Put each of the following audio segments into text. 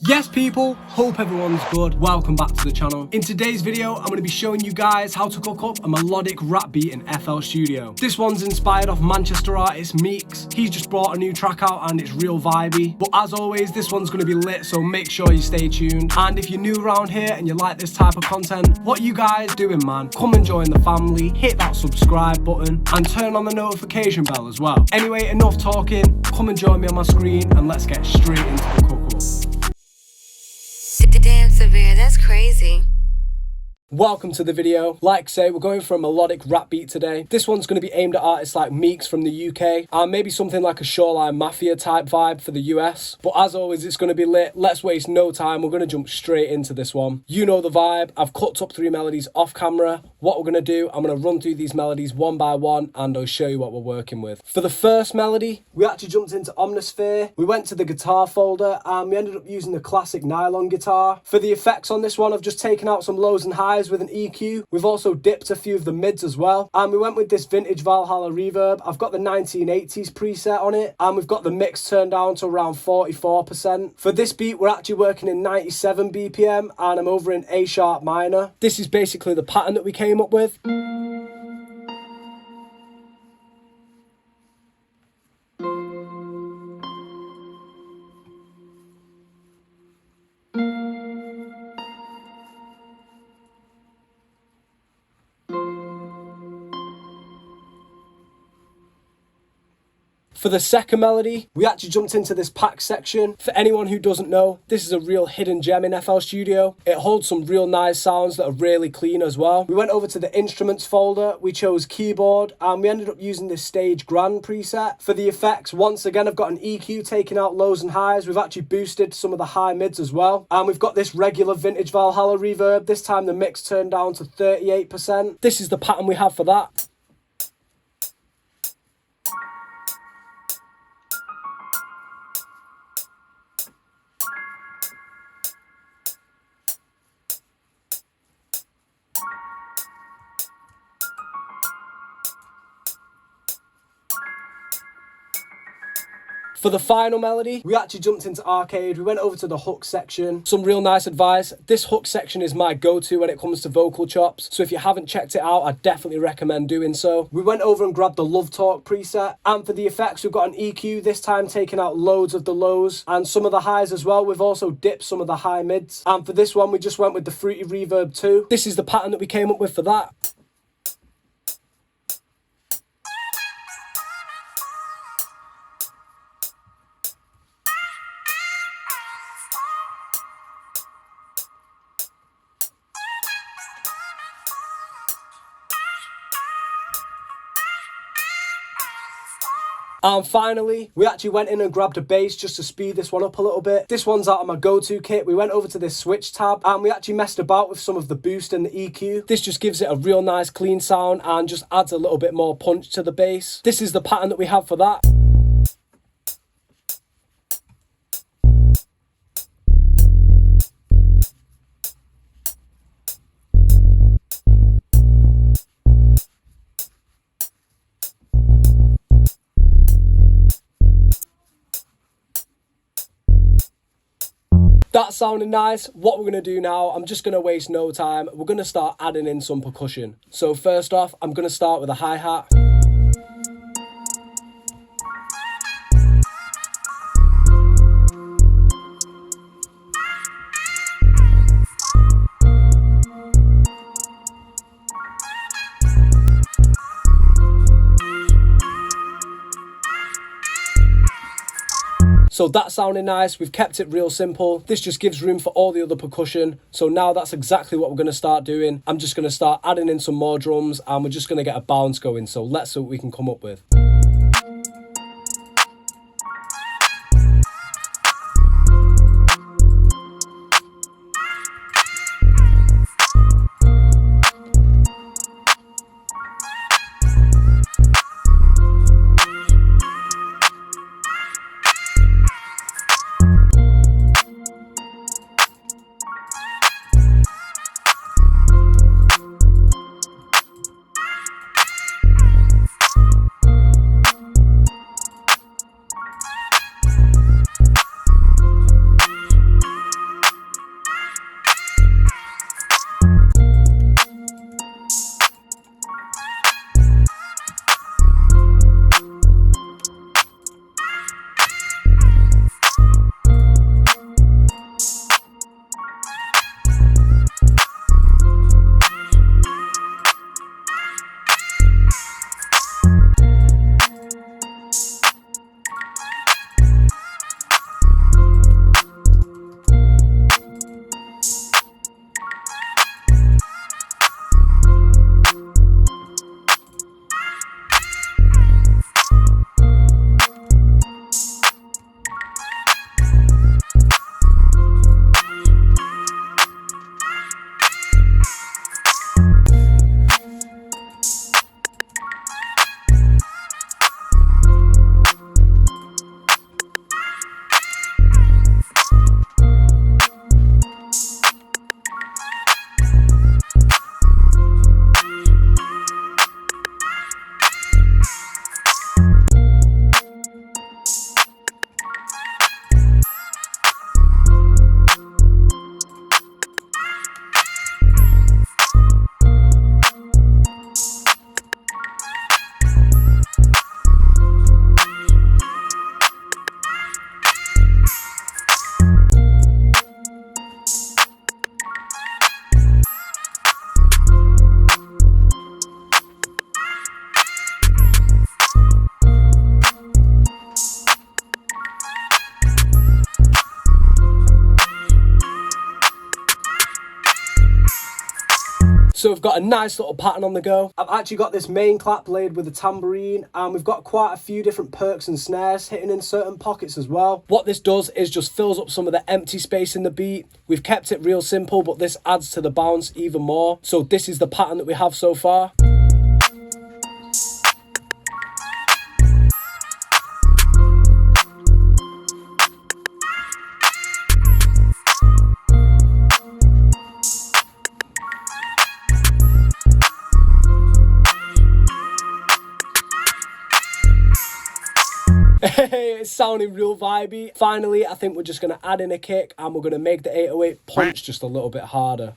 Yes people, hope everyone's good. Welcome back to the channel. In today's video, I'm going to be showing you guys how to cook up a melodic rap beat in FL Studio. This one's inspired off Manchester artist Meekz. He's just brought a new track out and it's real vibey. But as always, this one's going to be lit, so make sure you stay tuned. And if you're new around here and you like this type of content, what you guys doing, man? Come and join the family, hit that subscribe button and turn on the notification bell as well. Anyway, enough talking, come and join me on my screen and let's get straight into the cook up. Damn, Severe, that's crazy. Welcome to the video. Like I say, we're going for a melodic rap beat today. This one's going to be aimed at artists like Meekz from the UK and maybe something like a Shoreline Mafia type vibe for the US. But as always, it's going to be lit. Let's waste no time. We're going to jump straight into this one. You know the vibe. I've cut up 3 melodies off camera. What we're going to do, I'm going to run through these melodies one by one and I'll show you what we're working with. For the first melody, we actually jumped into Omnisphere. We went to the guitar folder and we ended up using the classic nylon guitar. For the effects on this one, I've just taken out some lows and highs with an EQ. We've also dipped a few of the mids as well. And we went with this vintage Valhalla reverb. I've got the 1980s preset on it. And we've got the mix turned down to around 44%. For this beat, we're actually working in 97 BPM and I'm over in A sharp minor. This is basically the pattern that we came up with. For the second melody, we actually jumped into this pack section. For anyone who doesn't know, this is a real hidden gem in FL Studio. It holds some real nice sounds that are really clean as well. We went over to the instruments folder, we chose keyboard, and we ended up using this Stage Grand preset. For the effects, once again, I've got an EQ taking out lows and highs. We've actually boosted some of the high mids as well. And we've got this regular vintage Valhalla reverb. This time the mix turned down to 38%. This is the pattern we have for that. For the final melody, we actually jumped into Arcade. We went over to the hook section. Some real nice advice. This hook section is my go-to when it comes to vocal chops. So if you haven't checked it out, I definitely recommend doing so. We went over and grabbed the Love Talk preset. And for the effects, we've got an EQ, this time taking out loads of the lows and some of the highs as well. We've also dipped some of the high mids. And for this one, we just went with the Fruity Reverb 2. This is the pattern that we came up with for that. And finally, we actually went in and grabbed a bass just to speed this one up a little bit. This one's out of my go-to kit. We went over to this switch tab and we actually messed about with some of the boost and the EQ. This just gives it a real nice clean sound and just adds a little bit more punch to the bass. This is the pattern that we have for that. That sounded nice. What we're going to do now, I'm just going to waste no time. We're going to start adding in some percussion. So first off, I'm going to start with a hi-hat. So that sounded nice. We've kept it real simple. This just gives room for all the other percussion. So now that's exactly what we're going to start doing. I'm just going to start adding in some more drums and we're just going to get a bounce going. So let's see what we can come up with. So we've got a nice little pattern on the go. I've actually got this main clap laid with a tambourine, and we've got quite a few different perks and snares hitting in certain pockets as well. What this does is just fills up some of the empty space in the beat. We've kept it real simple, but this adds to the bounce even more. So this is the pattern that we have so far. Hey, it's sounding real vibey. Finally, I think we're just going to add in a kick and we're going to make the 808 punch just a little bit harder.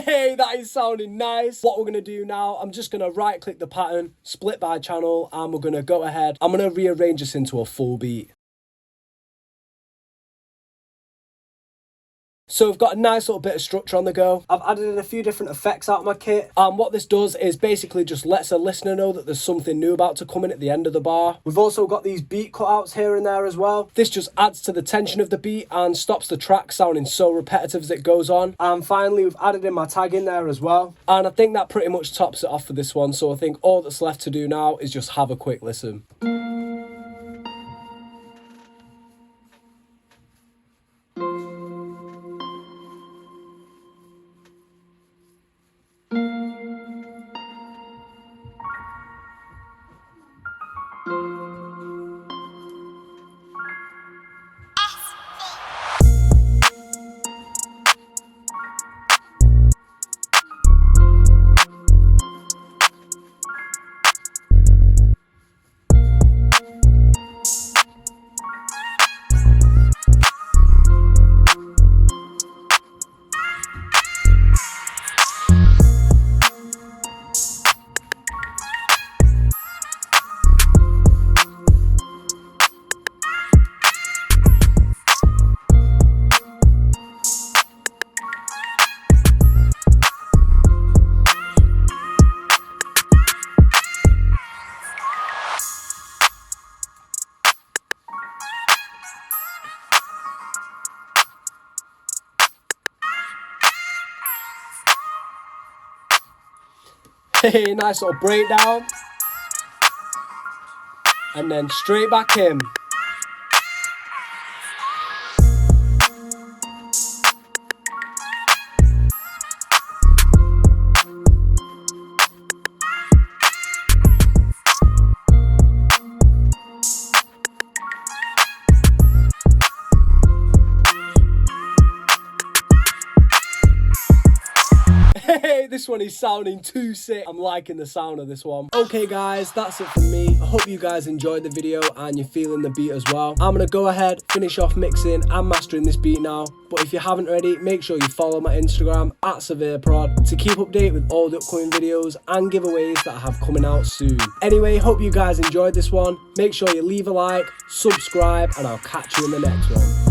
Hey, that is sounding nice. What we're going to do now, I'm just going to right click the pattern, split by channel, and we're going to go ahead. I'm going to rearrange this into a full beat. So we've got a nice little bit of structure on the go. I've added in a few different effects out of my kit. And what this does is basically just lets a listener know that there's something new about to come in at the end of the bar. We've also got these beat cutouts here and there as well. This just adds to the tension of the beat and stops the track sounding so repetitive as it goes on. And finally, we've added in my tag in there as well. And I think that pretty much tops it off for this one. So I think all that's left to do now is just have a quick listen. Hey, nice little breakdown. And then straight back in. Hey, this one is sounding too sick. I'm liking the sound of this one. Okay guys, that's it from me. I hope you guys enjoyed the video and you're feeling the beat as well. I'm gonna go ahead, finish off mixing and mastering this beat now. But if you haven't already, make sure you follow my Instagram @SevereProd to keep updated with all the upcoming videos and giveaways that I have coming out soon. Anyway, hope you guys enjoyed this one. Make sure you leave a like, subscribe, and I'll catch you in the next one.